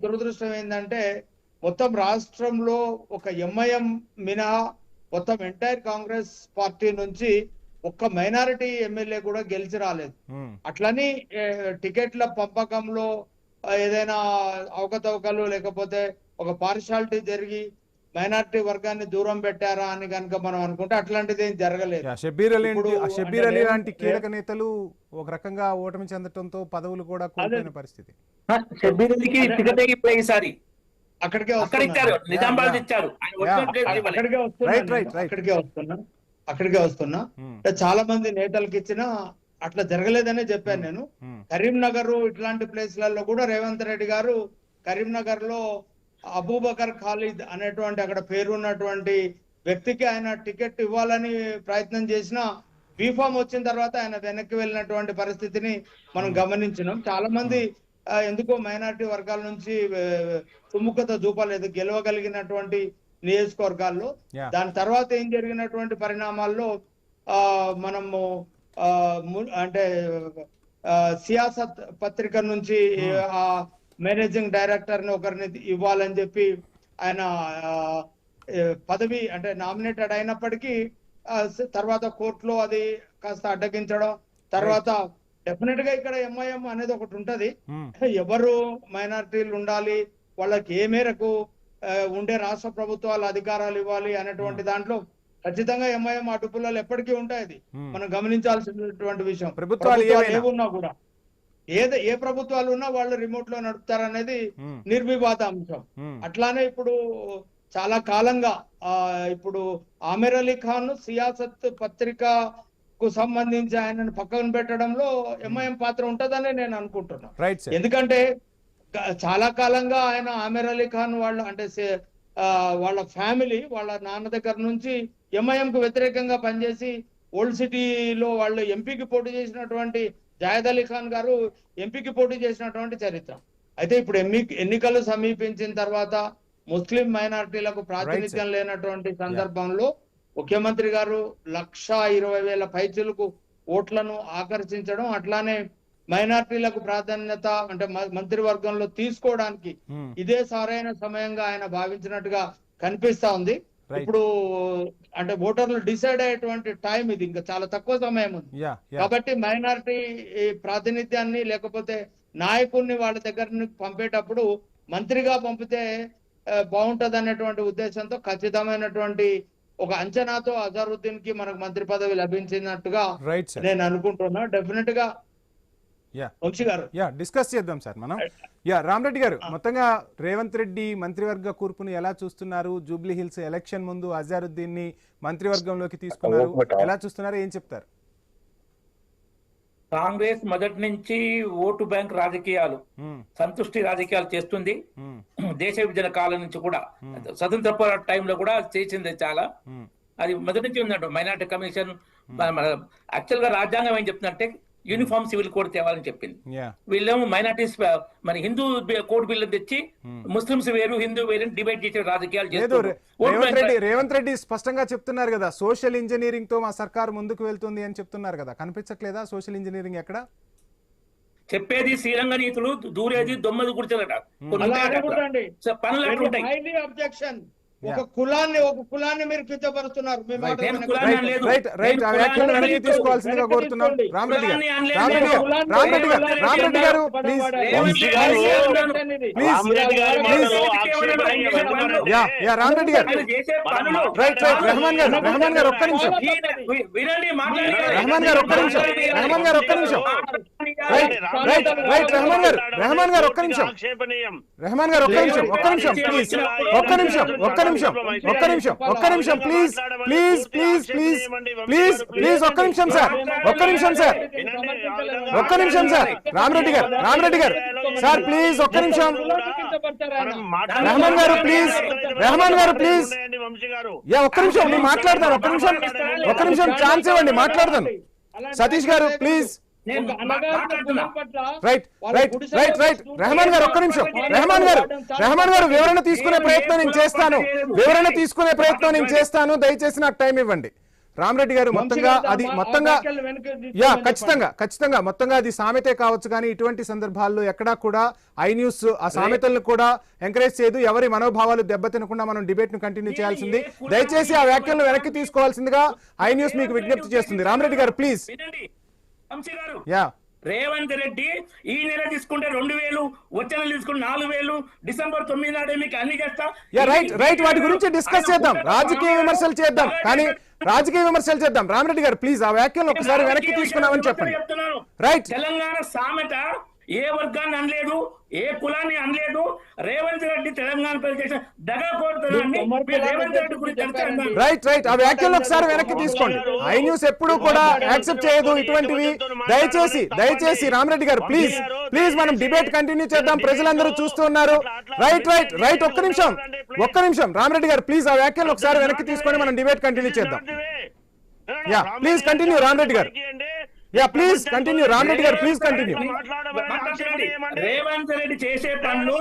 దురదృష్టం ఏంటంటే మొత్తం రాష్ట్రంలో ఒక ఎంఐఎం మినహా మొత్తం ఎంటైర్ కాంగ్రెస్ పార్టీ నుంచి ఒక్క మైనారిటీ ఎమ్మెల్యే కూడా గెలిచి రాలేదు. అట్లని టికెట్ల పంపకంలో ఏదైనా అవకతవకలు లేకపోతే ఒక పార్షాలిటీ జరిగి మైనారిటీ వర్గాన్ని దూరం పెట్టారా అని కనుక మనం అనుకుంటే అట్లాంటిది ఏం జరగలేదు. షబ్బీర్ అలీ లాంటి కీలక నేతలు ఒక రకంగా ఓటమి చెందటంతో పదవులు కూడా కోల్పోయిన పరిస్థితి. షబ్బీర్ అలీకి టికెట్ అయిపోయి ఈసారి అక్కడికే వస్తున్నా. చాలా మంది నేతలకు ఇచ్చిన అట్లా జరగలేదనే చెప్పాను నేను. కరీంనగర్ ఇట్లాంటి ప్లేస్లలో కూడా రేవంత్ రెడ్డి గారు కరీంనగర్ లో అబూబకర్ ఖాలిద్ అనేటువంటి అక్కడ పేరున్నటువంటి వ్యక్తికి ఆయన టికెట్ ఇవ్వాలని ప్రయత్నం చేసిన బీఫామ్ వచ్చిన తర్వాత ఆయన వెనక్కి వెళ్ళినటువంటి పరిస్థితిని మనం గమనించినాం. చాలా మంది ఎందుకో మైనారిటీ వర్గాల నుంచి సుముఖత చూపలేదు గెలవగలిగినటువంటి నియోజకవర్గాల్లో. దాని తర్వాత ఏం జరిగినటువంటి పరిణామాల్లో మనము అంటే సియాసత్ పత్రిక నుంచి ఆ మేనేజింగ్ డైరెక్టర్ ని ఒకరిని ఇవ్వాలని చెప్పి ఆయన పదవి అంటే నామినేటెడ్ అయినప్పటికీ తర్వాత కోర్టులో అది కాస్త అడ్డగించడం, తర్వాత డెఫినెట్ గా ఇక్కడ ఎంఐఎం అనేది ఒకటి ఉంటది. ఎవరు మైనారిటీలు ఉండాలి, వాళ్ళకి ఏ మేరకు ఉండే రాష్ట్ర ప్రభుత్వాలు అధికారాలు ఇవ్వాలి అనేటువంటి దాంట్లో ఖచ్చితంగా ఎంఐఎం అడుపులలో ఎప్పటికీ ఉంటాయి. అది మనం గమనించాల్సినటువంటి విషయం. ప్రభుత్వాలు ఏమున్నా కూడా ఏ ప్రభుత్వాలు ఉన్నా వాళ్ళు రిమోట్ లో నడుపుతారనేది నిర్వివాద అంశం. అట్లానే ఇప్పుడు చాలా కాలంగా ఇప్పుడు ఆమిర్ అలీ ఖాన్ సియాసత్ పత్రికకు సంబంధించి ఆయనను పక్కన పెట్టడంలో ఎంఐఎం పాత్ర ఉంటదని నేను అనుకుంటున్నా. ఎందుకంటే చాలా కాలంగా ఆయన ఆమిర్ అలీ ఖాన్ వాళ్ళు అంటే వాళ్ళ ఫ్యామిలీ వాళ్ళ నాన్న దగ్గర నుంచి ఎంఐఎం కు వ్యతిరేకంగా పనిచేసి ఓల్డ్ సిటీలో వాళ్ళు ఎంపీకి పోటీ చేసినటువంటి జాయద్ అలీ ఖాన్ గారు ఎంపీకి పోటీ చేసినటువంటి చరిత్ర. అయితే ఇప్పుడు ఎన్నికలు సమీపించిన తర్వాత ముస్లిం మైనారిటీలకు ప్రాతినిధ్యం లేనటువంటి సందర్భంలో ముఖ్యమంత్రి గారు 1,20,000 పైచులకు ఓట్లను ఆకర్షించడం, అట్లానే మైనారిటీలకు ప్రాధాన్యత అంటే మంత్రివర్గంలో తీసుకోవడానికి ఇదే సరైన సమయంగా ఆయన భావించినట్టుగా కనిపిస్తా ఉంది. ఇప్పుడు అంటే ఓటర్లు డిసైడ్ అయ్యేటువంటి టైం ఇది, ఇంకా చాలా తక్కువ సమయం ఉంది. కాబట్టి మైనారిటీ ప్రాతినిధ్యాన్ని లేకపోతే నాయకుడిని వాళ్ళ దగ్గర పంపేటప్పుడు మంత్రిగా పంపితే బాగుంటది అనేటువంటి ఉద్దేశంతో ఖచ్చితమైనటువంటి ఒక అంచనాతో అజరుద్దీన్ కి మనకు మంత్రి పదవి లభించినట్టుగా నేను అనుకుంటున్నా. డెఫినెట్ గా వంశీ గారు డిస్కస్ చేద్దాం సార్ మనం. రామరెడ్డి గారు, మొత్తంగా రేవంత్ రెడ్డి మంత్రివర్గ కూర్పును ఎలా చూస్తున్నారు? జూబ్లీ హిల్స్ ఎలక్షన్ ముందు అజరుద్దీన్ ని మంత్రివర్గంలోకి తీసుకున్నారు, ఎలా చూస్తున్నారు, ఏం చెప్తారు? కాంగ్రెస్ మొదటి నుంచి ఓటు బ్యాంక్ రాజకీయాలు, సంతుష్టి రాజకీయాలు చేస్తుంది. దేశ విభజన కాలం నుంచి కూడా స్వతంత్ర పోరాట టైంలో కూడా చేసింది చాలా. అది మొదటి నుంచి ఉందంట. మైనార్టీ కమిషన్ యాక్చువల్ గా రాజ్యాంగం ఏం చెప్తుందంటే యూనిఫామ్ సివిల్ కోడ్ తేవాలని చెప్పింది. వీళ్ళేమో మైనార్టీస్ మన హిందూ కోడ్ బిల్లు తెచ్చి ముస్లింస్ వేరు హిందూ వేరు డిబేట్ చేసే రాజకీయాలు చేస్తారు. రేవంత్ రెడ్డి స్పష్టంగా చెప్తున్నారు కదా, సోషల్ ఇంజనీరింగ్ తో మా సర్కారు ముందుకు వెళ్తుంది అని చెప్తున్నారు కదా, కనిపించట్లేదా సోషల్ ఇంజనీరింగ్ ఎక్కడ? చెప్పేది శ్రీరంగ నీతులు, దూరేది దొమ్మది గుర్తులట. పనులు అబ్జెక్షన్. ఒక కులాన్ని మీరు కించపరుస్తున్నారు. తీసుకోవాల్సిందిగా కోరుతున్నాం. రామరెడ్డి గారు రెహమాన్ గారు ఒక్క నిమిషం. రెహమాన్ గారు ఒక్క నిమిషం. ప్లీజ్ సార్, ఒక్క నిమిషం సార్. రామరెడ్డి గారు సార్ ప్లీజ్ ఒక్క నిమిషం. రెహమాన్ గారు ప్లీజ్ ఒక్క నిమిషం నేను మాట్లాడతాను. ఒక్క నిమిషం ఛాన్స్ ఇవ్వండి, మాట్లాడతాను. సతీష్ గారు ప్లీజ్. రెహమాన్ గారు ఒక్క నిమిషం. రెహమాన్ గారు వివరణ తీసుకునే ప్రయత్నం నేను చేస్తాను. దయచేసి నాకు టైం ఇవ్వండి. రామరెడ్డి గారు మొత్తంగా అది మొత్తంగా ఖచ్చితంగా మొత్తంగా అది సామెతే కావచ్చు, కానీ ఇటువంటి సందర్భాల్లో ఎక్కడా కూడా ఐ న్యూస్ ఆ సామెతలను కూడా ఎంకరేజ్ చేయదు. ఎవరి మనోభావాలు దెబ్బతినకుండా మనం డిబేట్ ను కంటిన్యూ చేయాల్సింది. దయచేసి ఆ వ్యాఖ్యలను వెనక్కి తీసుకోవాల్సిందిగా ఐ న్యూస్ మీకు విజ్ఞప్తి చేస్తుంది. రామరెడ్డి గారు ప్లీజ్. యా, రేవంత్ రెడ్డి ఈ నెల తీసుకుంటే 2000, వచ్చే నెల తీసుకుంటే 4000, డిసెంబర్ 9 నాడే మీకు అన్ని చేస్తా. రైట్ వాటి గురించి డిస్కస్ చేద్దాం, రాజకీయ విమర్శలు చేద్దాం, కానీ రాజకీయ విమర్శలు చేద్దాం. రామరెడ్డి గారు ప్లీజ్ ఆ వ్యాఖ్యలను ఒకసారి వెనక్కి తీసుకున్నామని చెప్పండి. రైట్. తెలంగాణ సామెత ఏ వర్గాన్ని అనలేదు, ఏ కులాన్ని అనలేదు. రేవంత్ రెడ్డి తెలంగాణ ప్రజలు రైట్ ఆ వ్యాఖ్యలు ఒకసారి వెనక్కి తీసుకోండి. ఐ న్యూస్ ఎప్పుడు కూడా యాక్సెప్ట్ చేయదు ఇటువంటివి. దయచేసి రామరెడ్డి గారు ప్లీజ్ మనం డిబేట్ కంటిన్యూ చేద్దాం, ప్రజలందరూ చూస్తూ ఉన్నారు. రైట్ ఒక్క నిమిషం రామరెడ్డి గారు ప్లీజ్ ఆ వ్యాఖ్యలు ఒకసారి వెనక్కి తీసుకొని మనం డిబేట్ కంటిన్యూ చేద్దాం. యా ప్లీజ్ కంటిన్యూ రామరెడ్డి గారు. ప్లీజ్ కంటిన్యూ రామరెడ్డి గారు, ప్లీజ్ కంటిన్యూ. రేవంత్ రెడ్డి చేసే పనులు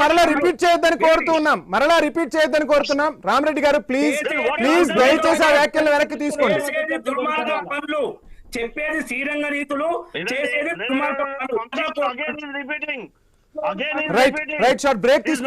మరలా రిపీట్ చేయొద్దని కోరుతున్నాం. రామరెడ్డి గారు ప్లీజ్ దయచేసి ఆ వ్యాఖ్యలను వెనక్కి తీసుకోండి. పనులు చెప్పేది శ్రీరంగ రీతులు, చేసేది దుర్మార్గ పనులు. రైట్ షార్ట్ బ్రేక్ తీసుకుందాం.